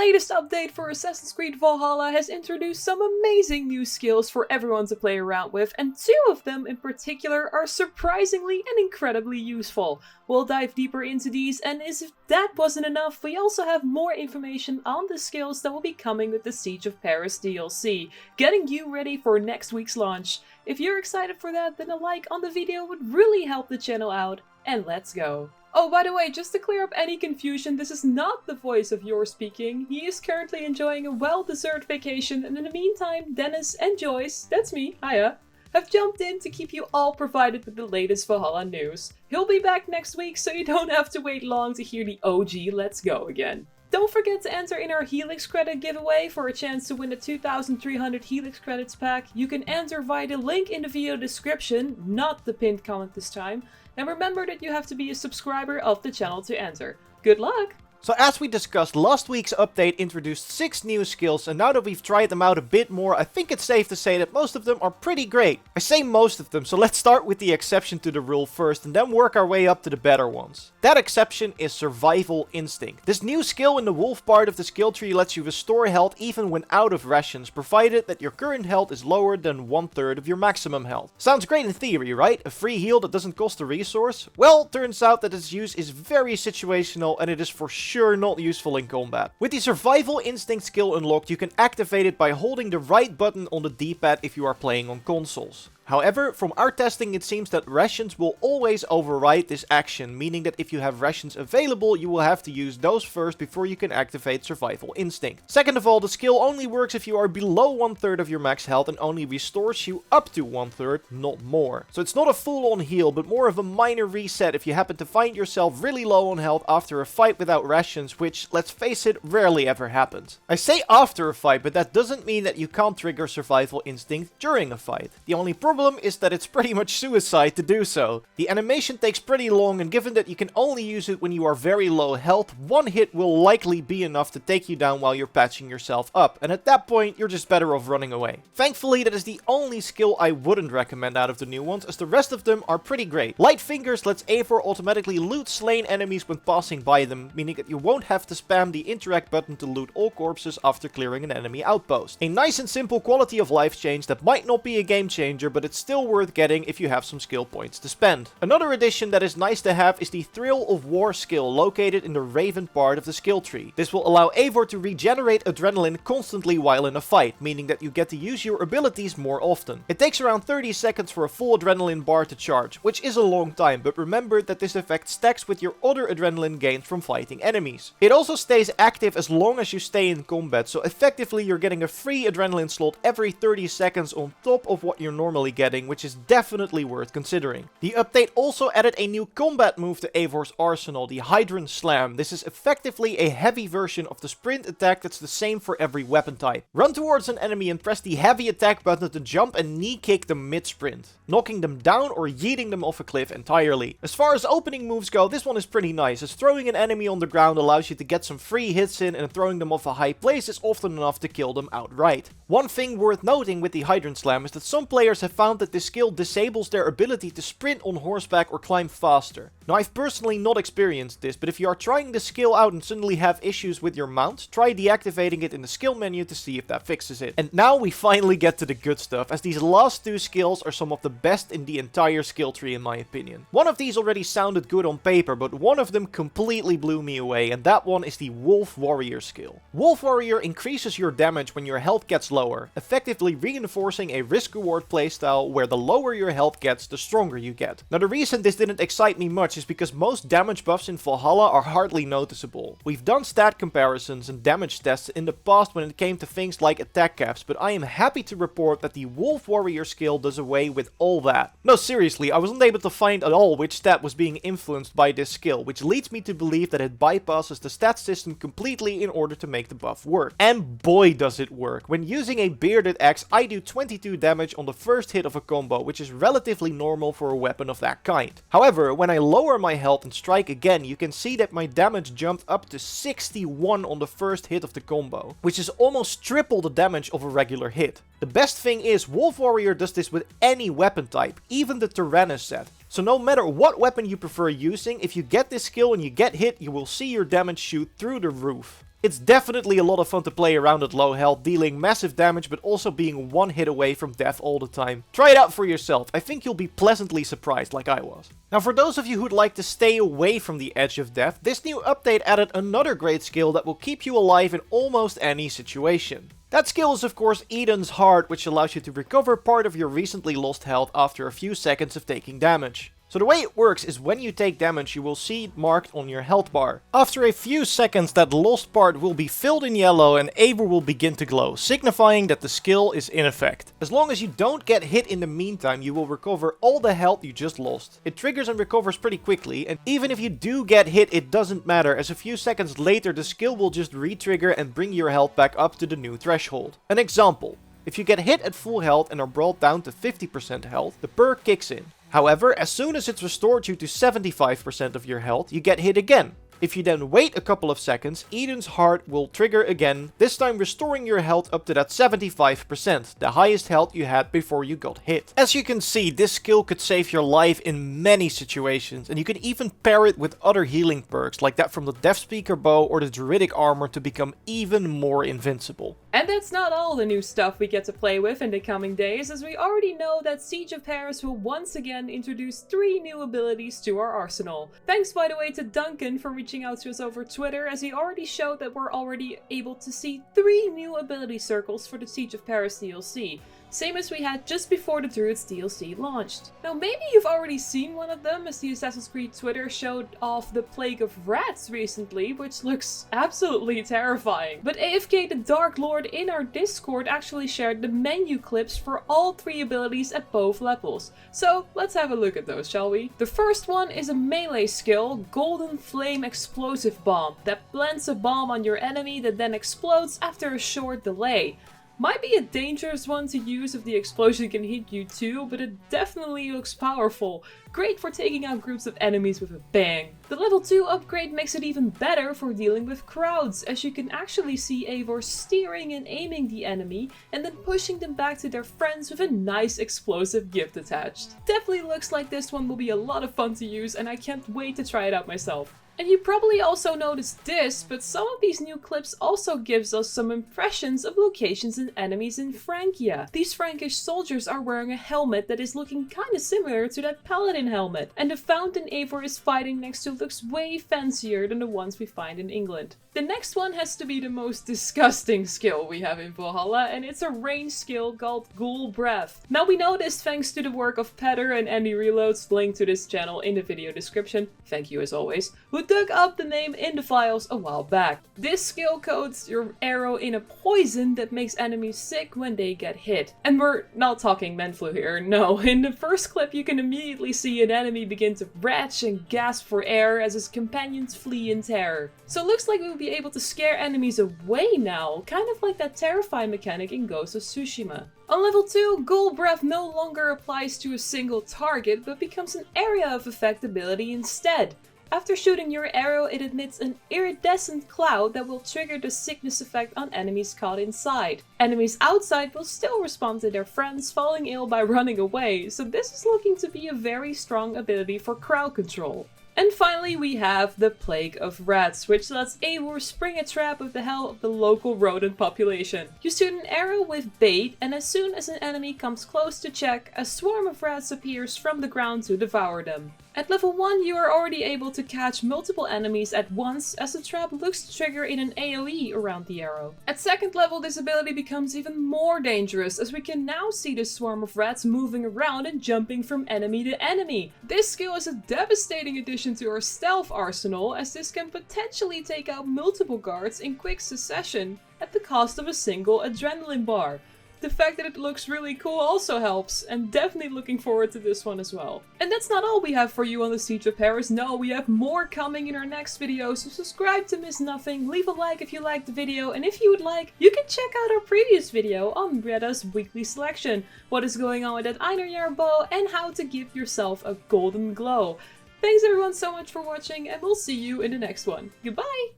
latest update for Assassin's Creed Valhalla has introduced some amazing new skills for everyone to play around with, and two of them in particular are surprisingly and incredibly useful. We'll dive deeper into these, and as if that wasn't enough, we also have more information on the skills that will be coming with the Siege of Paris DLC, getting you ready for next week's launch. If you're excited for that, then a like on the video would really help the channel out, and let's go. Oh, by the way, just to clear up any confusion, this is not the voice of Yor speaking. He is currently enjoying a well-deserved vacation, and in the meantime, Dennis and Joyce, that's me, hiya, have jumped in to keep you all provided with the latest Valhalla news. He'll be back next week, so you don't have to wait long to hear the OG Let's Go again. Don't forget to enter in our Helix credit giveaway for a chance to win a 2,300 Helix credits pack. You can enter via the link in the video description, not the pinned comment this time. And remember that you have to be a subscriber of the channel to enter. Good luck! So as we discussed, last week's update introduced 6 new skills, and now that we've tried them out a bit more, I think it's safe to say that most of them are pretty great. I say most of them, so let's start with the exception to the rule first, and then work our way up to the better ones. That exception is Survival Instinct. This new skill in the wolf part of the skill tree lets you restore health even when out of rations, provided that your current health is lower than 1/3 of your maximum health. Sounds great in theory, right? A free heal that doesn't cost a resource? Well, turns out that its use is very situational, and it is for sure not useful in combat. With the Survival Instinct skill unlocked, you can activate it by holding the right button on the D-pad if you are playing on consoles. However, from our testing it seems that rations will always override this action, meaning that if you have rations available, you will have to use those first before you can activate Survival Instinct. Second of all, the skill only works if you are below 1/3 of your max health and only restores you up to 1/3, not more. So it's not a full-on heal, but more of a minor reset if you happen to find yourself really low on health after a fight without rations, which, let's face it, rarely ever happens. I say after a fight, but that doesn't mean that you can't trigger Survival Instinct during a fight. The only problem is that it's pretty much suicide to do so. The animation takes pretty long, and given that you can only use it when you are very low health, one hit will likely be enough to take you down while you're patching yourself up, and at that point you're just better off running away. Thankfully, that is the only skill I wouldn't recommend out of the new ones, as the rest of them are pretty great. Light Fingers lets Eivor automatically loot slain enemies when passing by them, meaning that you won't have to spam the interact button to loot all corpses after clearing an enemy outpost. A nice and simple quality of life change that might not be a game changer, but it's still worth getting if you have some skill points to spend. Another addition that is nice to have is the Thrill of War skill located in the Raven part of the skill tree. This will allow Eivor to regenerate adrenaline constantly while in a fight, meaning that you get to use your abilities more often. It takes around 30 seconds for a full adrenaline bar to charge, which is a long time, but remember that this effect stacks with your other adrenaline gains from fighting enemies. It also stays active as long as you stay in combat, so effectively you're getting a free adrenaline slot every 30 seconds on top of what you're normally getting, which is definitely worth considering. The update also added a new combat move to Eivor's arsenal, the Hydran Slam. This is effectively a heavy version of the sprint attack that's the same for every weapon type. Run towards an enemy and press the heavy attack button to jump and knee kick them mid-sprint, knocking them down or yeeting them off a cliff entirely. As far as opening moves go, this one is pretty nice, as throwing an enemy on the ground allows you to get some free hits in, and throwing them off a high place is often enough to kill them outright. One thing worth noting with the Hydran Slam is that some players have found that this skill disables their ability to sprint on horseback or climb faster. Now, I've personally not experienced this, but if you are trying this skill out and suddenly have issues with your mount, try deactivating it in the skill menu to see if that fixes it. And now we finally get to the good stuff, as these last two skills are some of the best in the entire skill tree in my opinion. One of these already sounded good on paper, but one of them completely blew me away, and that one is the Wolf Warrior skill. Wolf Warrior increases your damage when your health gets lower, effectively reinforcing a risk-reward playstyle where the lower your health gets, the stronger you get. Now, the reason this didn't excite me much is because most damage buffs in Valhalla are hardly noticeable. We've done stat comparisons and damage tests in the past when it came to things like attack caps, but I am happy to report that the Wolf Warrior skill does away with all that. No, seriously, I wasn't able to find at all which stat was being influenced by this skill, which leads me to believe that it bypasses the stat system completely in order to make the buff work. And boy does it work. When using a bearded axe, I do 22 damage on the first hit of a combo, which is relatively normal for a weapon of that kind. However, when I lower my health and strike again, you can see that my damage jumped up to 61 on the first hit of the combo, which is almost triple the damage of a regular hit. The best thing is, Wolf Warrior does this with any weapon type, even the Tyrannus set. So no matter what weapon you prefer using, if you get this skill and you get hit, you will see your damage shoot through the roof. It's definitely a lot of fun to play around at low health, dealing massive damage but also being one hit away from death all the time. Try it out for yourself, I think you'll be pleasantly surprised like I was. Now for those of you who'd like to stay away from the edge of death, this new update added another great skill that will keep you alive in almost any situation. That skill is of course Eden's Heart, which allows you to recover part of your recently lost health after a few seconds of taking damage. So the way it works is when you take damage you will see it marked on your health bar. After a few seconds that lost part will be filled in yellow and Eivor will begin to glow, signifying that the skill is in effect. As long as you don't get hit in the meantime you will recover all the health you just lost. It triggers and recovers pretty quickly, and even if you do get hit it doesn't matter, as a few seconds later the skill will just re-trigger and bring your health back up to the new threshold. An example. If you get hit at full health and are brought down to 50% health, the perk kicks in. However, as soon as it's restored you to 75% of your health, you get hit again. If you then wait a couple of seconds, Eden's Heart will trigger again, this time restoring your health up to that 75%, the highest health you had before you got hit. As you can see, this skill could save your life in many situations, and you can even pair it with other healing perks, like that from the Death Speaker bow or the Druidic armor to become even more invincible. And that's not all the new stuff we get to play with in the coming days, as we already know that Siege of Paris will once again introduce 3 new abilities to our arsenal. Thanks by the way to Duncan for reaching out to us over Twitter, as he already showed that we're already able to see 3 new ability circles for the Siege of Paris DLC. Same as we had just before the Druids DLC launched. Now maybe you've already seen one of them, as the Assassin's Creed Twitter showed off the Plague of Rats recently, which looks absolutely terrifying. But AFK the Dark Lord in our Discord actually shared the menu clips for all 3 abilities at both levels. So let's have a look at those, shall we? The first one is a melee skill, Golden Flame Explosive Bomb, that plants a bomb on your enemy that then explodes after a short delay. Might be a dangerous one to use if the explosion can hit you too, but it definitely looks powerful. Great for taking out groups of enemies with a bang. The level 2 upgrade makes it even better for dealing with crowds, as you can actually see Eivor steering and aiming the enemy and then pushing them back to their friends with a nice explosive gift attached. Definitely looks like this one will be a lot of fun to use, and I can't wait to try it out myself. And you probably also noticed this, but some of these new clips also gives us some impressions of locations and enemies in Francia. These Frankish soldiers are wearing a helmet that is looking kinda similar to that paladin helmet, and the fountain Eivor is fighting next to looks way fancier than the ones we find in England. The next one has to be the most disgusting skill we have in Valhalla, and it's a range skill called Ghoul Breath. Now we know this thanks to the work of Petter and AndyReloads, linked to this channel in the video description, thank you as always, who dug up the name in the files a while back. This skill coats your arrow in a poison that makes enemies sick when they get hit. And we're not talking Menflu here, no. In the first clip you can immediately see an enemy begin to retch and gasp for air as his companions flee in terror. So it looks like we'll be able to scare enemies away now, kind of like that terrify mechanic in Ghost of Tsushima. On level 2, Ghoul Breath no longer applies to a single target, but becomes an area of effect ability instead. After shooting your arrow, it emits an iridescent cloud that will trigger the sickness effect on enemies caught inside. Enemies outside will still respond to their friends falling ill by running away, so this is looking to be a very strong ability for crowd control. And finally we have the Plague of Rats, which lets Eivor spring a trap with the help of the local rodent population. You shoot an arrow with bait, and as soon as an enemy comes close to check, a swarm of rats appears from the ground to devour them. At level 1 you are already able to catch multiple enemies at once, as the trap looks to trigger in an AoE around the arrow. At 2nd level this ability becomes even more dangerous, as we can now see the swarm of rats moving around and jumping from enemy to enemy. This skill is a devastating addition to our stealth arsenal, as this can potentially take out multiple guards in quick succession at the cost of a single adrenaline bar. The fact that it looks really cool also helps, and definitely looking forward to this one as well. And that's not all we have for you on the Siege of Paris. No, we have more coming in our next video, so subscribe to miss nothing, leave a like if you liked the video, and if you would like, you can check out our previous video on Bretta's weekly selection, what is going on with that Einar bow, and how to give yourself a golden glow. Thanks everyone so much for watching, and we'll see you in the next one. Goodbye!